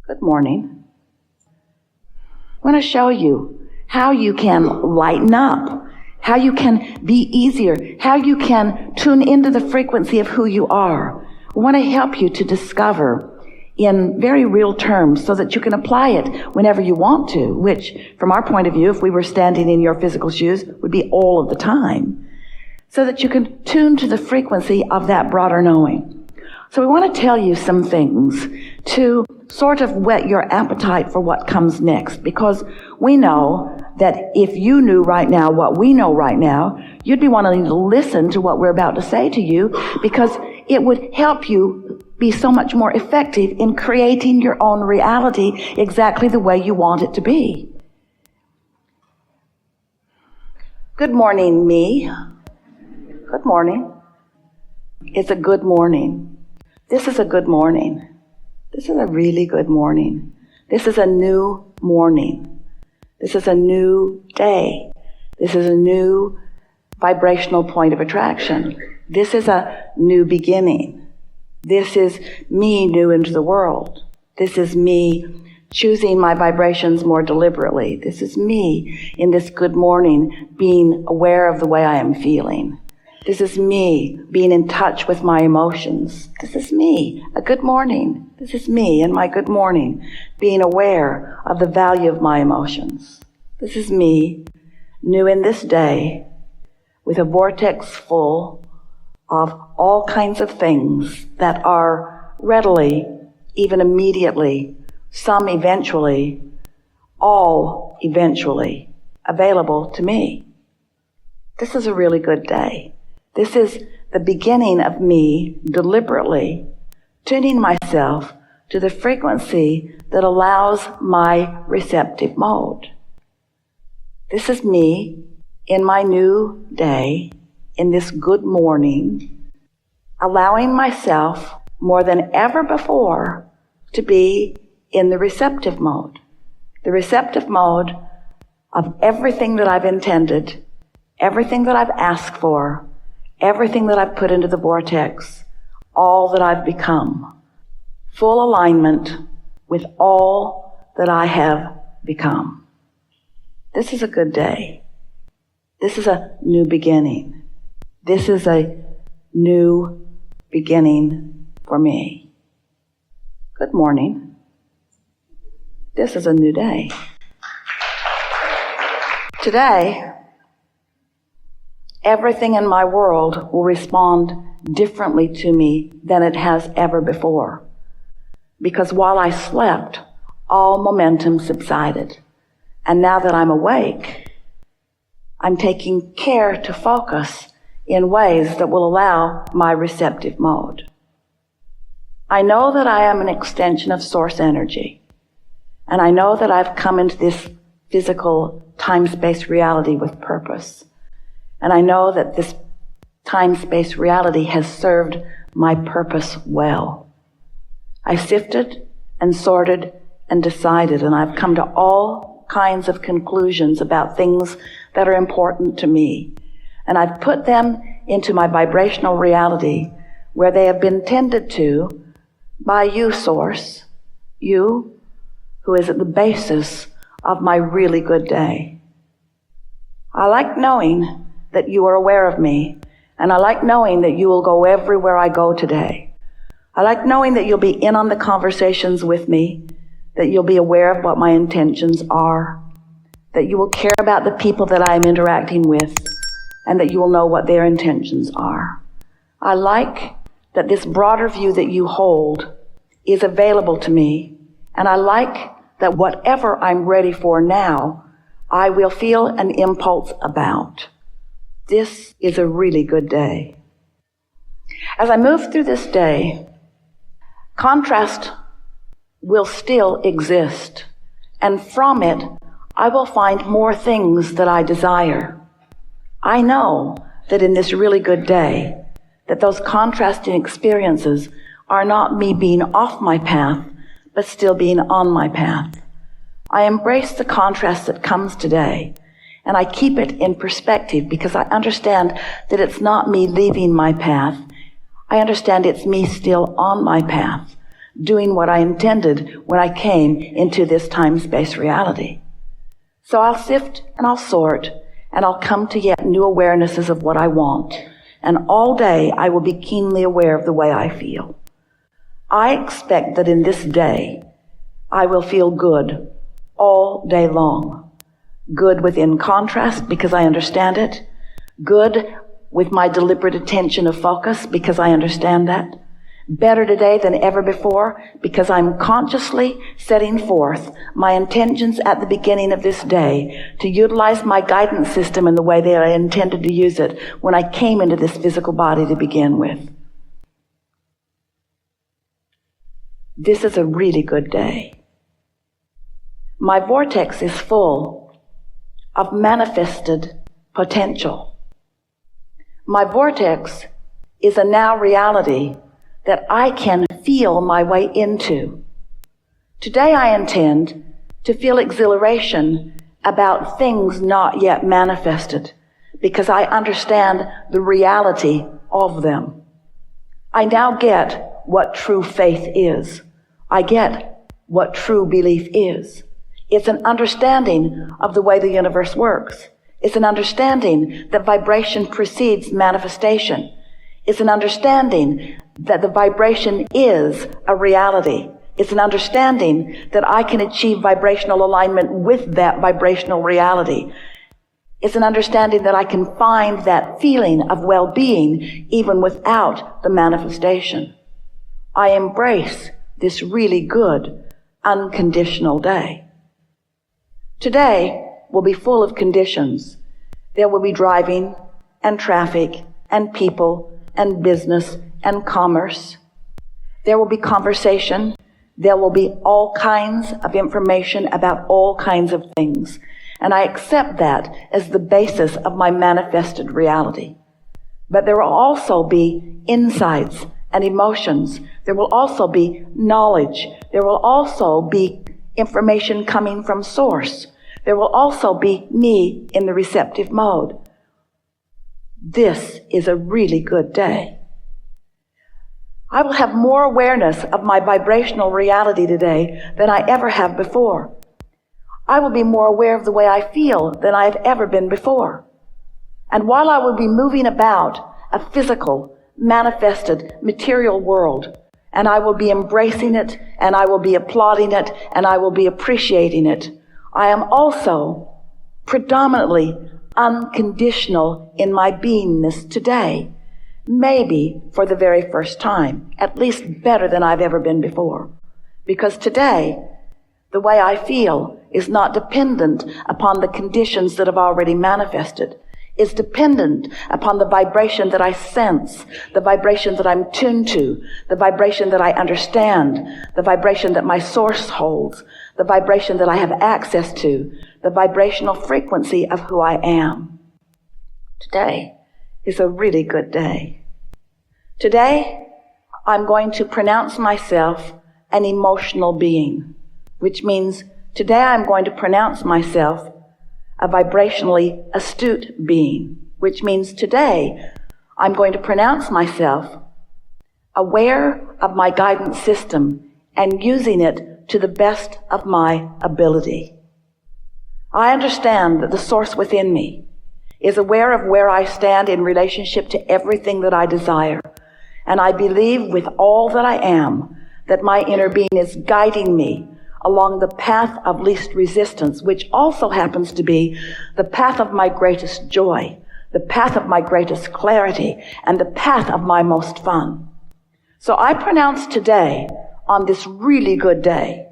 Good morning. I want to show you how you can lighten up, how you can be easier, how you can tune into the frequency of who you are. I want to help you to discover in very real terms so that you can apply it whenever you want to, which from our point of view, if we were standing in your physical shoes, would be all of the time, so that you can tune to the frequency of that broader knowing. So we want to tell you some things to sort of whet your appetite for what comes next, because we know that if you knew right now what we know right now, you'd be wanting to listen to what we're about to say to you, because it would help you be so much more effective in creating your own reality exactly the way you want it to be. Good morning, me. Good morning. It's a good morning. This is a good morning. This is a really good morning. This is a new morning. This is a new day. This is a new vibrational point of attraction. This is a new beginning. This is me new into the world. This is me choosing my vibrations more deliberately. This is me in this good morning being aware of the way I am feeling. This is me being in touch with my emotions. This is me, a good morning. This is me in my good morning, being aware of the value of my emotions. This is me, new in this day, with a vortex full of all kinds of things that are readily, even immediately, some eventually, all eventually available to me. This is a really good day. This is the beginning of me deliberately tuning myself to the frequency that allows my receptive mode. This is me in my new day, in this good morning, allowing myself more than ever before to be in the receptive mode. The receptive mode of everything that I've intended, everything that I've asked for, everything that I've put into the vortex, all that I've become. Full alignment with all that I have become. This is a good day. This is a new beginning. This is a new beginning for me. Good morning. This is a new day. Today, everything in my world will respond differently to me than it has ever before. Because while I slept, all momentum subsided. And now that I'm awake, I'm taking care to focus in ways that will allow my receptive mode. I know that I am an extension of source energy. And I know that I've come into this physical time-space reality with purpose. And I know that this time-space reality has served my purpose well. I sifted and sorted and decided, and I've come to all kinds of conclusions about things that are important to me. And I've put them into my vibrational reality where they have been tended to by you, Source, you who is at the basis of my really good day. I like knowing that you are aware of me, and I like knowing that you will go everywhere I go today. I like knowing that you'll be in on the conversations with me, that you'll be aware of what my intentions are, that you will care about the people that I am interacting with, and that you will know what their intentions are. I like that this broader view that you hold is available to me, and I like that whatever I'm ready for now, I will feel an impulse about. This is a really good day. As I move through this day, contrast will still exist, and from it, I will find more things that I desire. I know that in this really good day, that those contrasting experiences are not me being off my path, but still being on my path. I embrace the contrast that comes today, and I keep it in perspective because I understand that it's not me leaving my path. I understand it's me still on my path, doing what I intended when I came into this time-space reality. So I'll sift and I'll sort, and I'll come to yet new awarenesses of what I want. And all day I will be keenly aware of the way I feel. I expect that in this day I will feel good all day long. Good within contrast because I understand it. Good with my deliberate attention of focus because I understand that. Better today than ever before because I'm consciously setting forth my intentions at the beginning of this day to utilize my guidance system in the way that I intended to use it when I came into this physical body to begin with. This is a really good day. My vortex is full of manifested potential. My vortex is a now reality that I can feel my way into. Today I intend to feel exhilaration about things not yet manifested because I understand the reality of them. I now get what true faith is. I get what true belief is. It's an understanding of the way the universe works. It's an understanding that vibration precedes manifestation. It's an understanding that the vibration is a reality. It's an understanding that I can achieve vibrational alignment with that vibrational reality. It's an understanding that I can find that feeling of well-being even without the manifestation. I embrace this really good, unconditional day. Today will be full of conditions. There will be driving and traffic and people and business and commerce. There will be conversation. There will be all kinds of information about all kinds of things. And I accept that as the basis of my manifested reality. But there will also be insights and emotions. There will also be knowledge. There will also be information coming from source. There will also be me in the receptive mode. This is a really good day. I will have more awareness of my vibrational reality today than I ever have before. I will be more aware of the way I feel than I have ever been before. And while I will be moving about a physical, manifested, material world, and I will be embracing it, and I will be applauding it, and I will be appreciating it, I am also predominantly unconditional in my beingness today. Maybe for the very first time, at least better than I've ever been before. Because today, the way I feel is not dependent upon the conditions that have already manifested. It's dependent upon the vibration that I sense, the vibration that I'm tuned to, the vibration that I understand, the vibration that my source holds, the vibration that I have access to, the vibrational frequency of who I am. Today is a really good day. Today, I'm going to pronounce myself an emotional being, which means today I'm going to pronounce myself a vibrationally astute being, which means today I'm going to pronounce myself aware of my guidance system and using it to the best of my ability. I understand that the source within me is aware of where I stand in relationship to everything that I desire. And I believe with all that I am that my inner being is guiding me along the path of least resistance, which also happens to be the path of my greatest joy, the path of my greatest clarity, and the path of my most fun. So I pronounce today, on this really good day,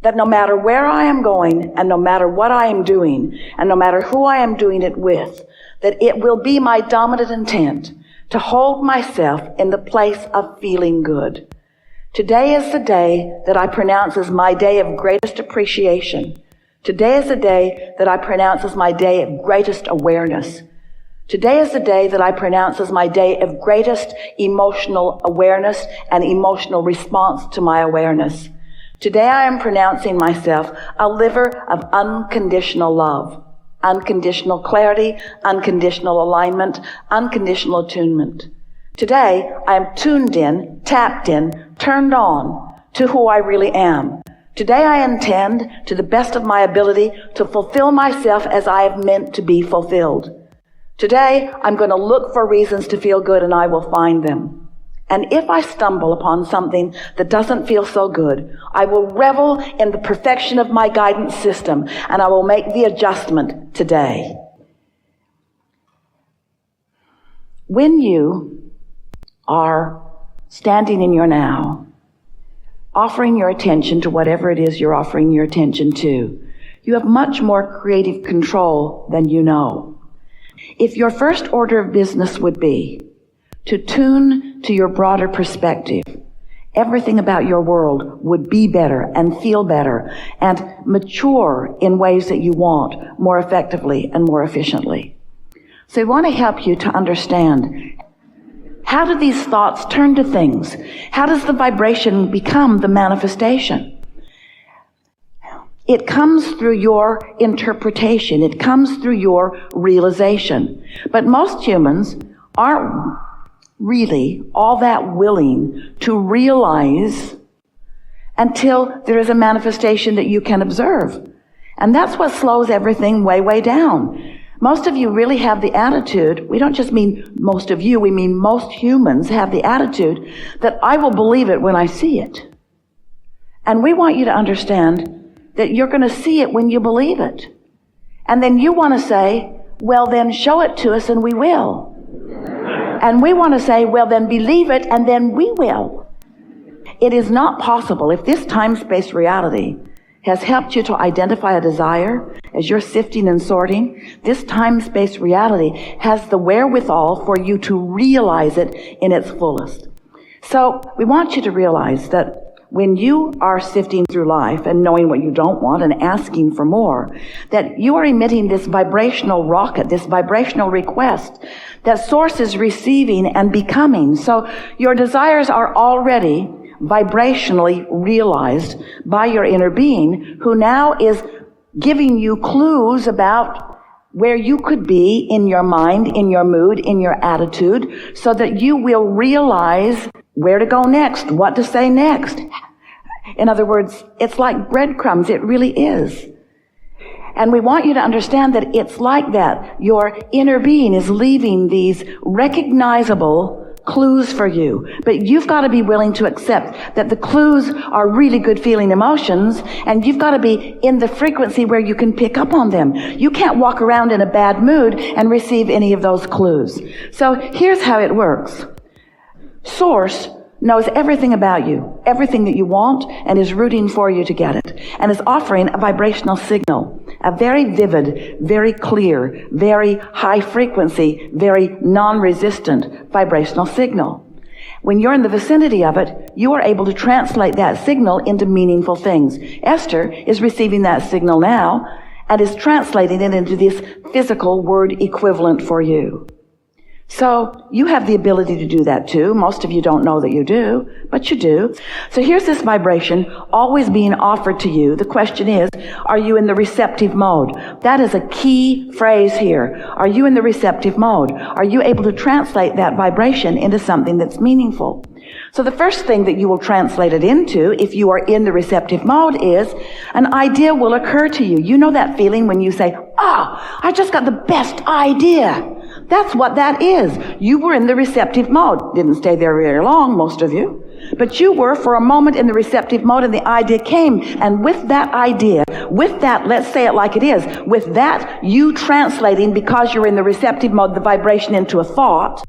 that no matter where I am going, and no matter what I am doing, and no matter who I am doing it with, that it will be my dominant intent to hold myself in the place of feeling good. Today is the day that I pronounce as my day of greatest appreciation. Today is the day that I pronounce as my day of greatest awareness. Today is the day that I pronounce as my day of greatest emotional awareness and emotional response to my awareness. Today I am pronouncing myself a liver of unconditional love, unconditional clarity, unconditional alignment, unconditional attunement. Today, I am tuned in, tapped in, turned on to who I really am. Today, I intend, to the best of my ability, to fulfill myself as I have meant to be fulfilled. Today, I'm going to look for reasons to feel good, and I will find them. And if I stumble upon something that doesn't feel so good, I will revel in the perfection of my guidance system, and I will make the adjustment today. When you are standing in your now, offering your attention to whatever it is you're offering your attention to, you have much more creative control than you know. If your first order of business would be to tune to your broader perspective, everything about your world would be better and feel better and mature in ways that you want more effectively and more efficiently. So I want to help you to understand, how do these thoughts turn to things? How does the vibration become the manifestation? It comes through your interpretation. It comes through your realization. But most humans aren't really all that willing to realize until there is a manifestation that you can observe. And that's what slows everything way, way down. Most of you really have the attitude, we don't just mean most of you, we mean most humans have the attitude that I will believe it when I see it. And we want you to understand that you're going to see it when you believe it. And then you want to say, well, then show it to us and we will. And we want to say, well, then believe it and then we will. It is not possible, if this time-space reality has helped you to identify a desire as you're sifting and sorting, this time-space reality has the wherewithal for you to realize it in its fullest. So we want you to realize that when you are sifting through life and knowing what you don't want and asking for more, that you are emitting this vibrational rocket, this vibrational request that Source is receiving and becoming. So your desires are already vibrationally realized by your inner being, who now is giving you clues about where you could be in your mind, in your mood, in your attitude, so that you will realize where to go next, what to say next. In other words, it's like breadcrumbs. It really is. And we want you to understand that it's like that. Your inner being is leaving these recognizable clues for you. But you've got to be willing to accept that the clues are really good feeling emotions, and you've got to be in the frequency where you can pick up on them. You can't walk around in a bad mood and receive any of those clues. So here's how it works. Source knows everything about you, everything that you want, and is rooting for you to get it, and is offering a vibrational signal, a very vivid, very clear, very high frequency, very non-resistant vibrational signal. When you're in the vicinity of it, you are able to translate that signal into meaningful things. Esther is receiving that signal now and is translating it into this physical word equivalent for you. So you have the ability to do that too. Most of you don't know that you do, but you do. So here's this vibration always being offered to you. The question is, are you in the receptive mode? That is a key phrase here. Are you in the receptive mode? Are you able to translate that vibration into something that's meaningful? So the first thing that you will translate it into, if you are in the receptive mode, is an idea will occur to you. You know that feeling when you say, I just got the best idea. That's what that is. You were in the receptive mode. Didn't stay there very long, most of you. But you were for a moment in the receptive mode, and the idea came. And with that idea, with that, let's say it like it is, with that, you translating, because you're in the receptive mode, the vibration into a thought,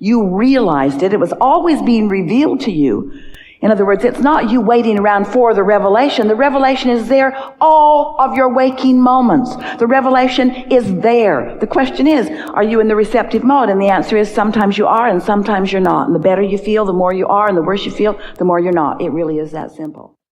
you realized it. It was always being revealed to you. In other words, it's not you waiting around for the revelation. The revelation is there all of your waking moments. The revelation is there. The question is, are you in the receptive mode? And the answer is sometimes you are and sometimes you're not. And the better you feel, the more you are, and the worse you feel, the more you're not. It really is that simple.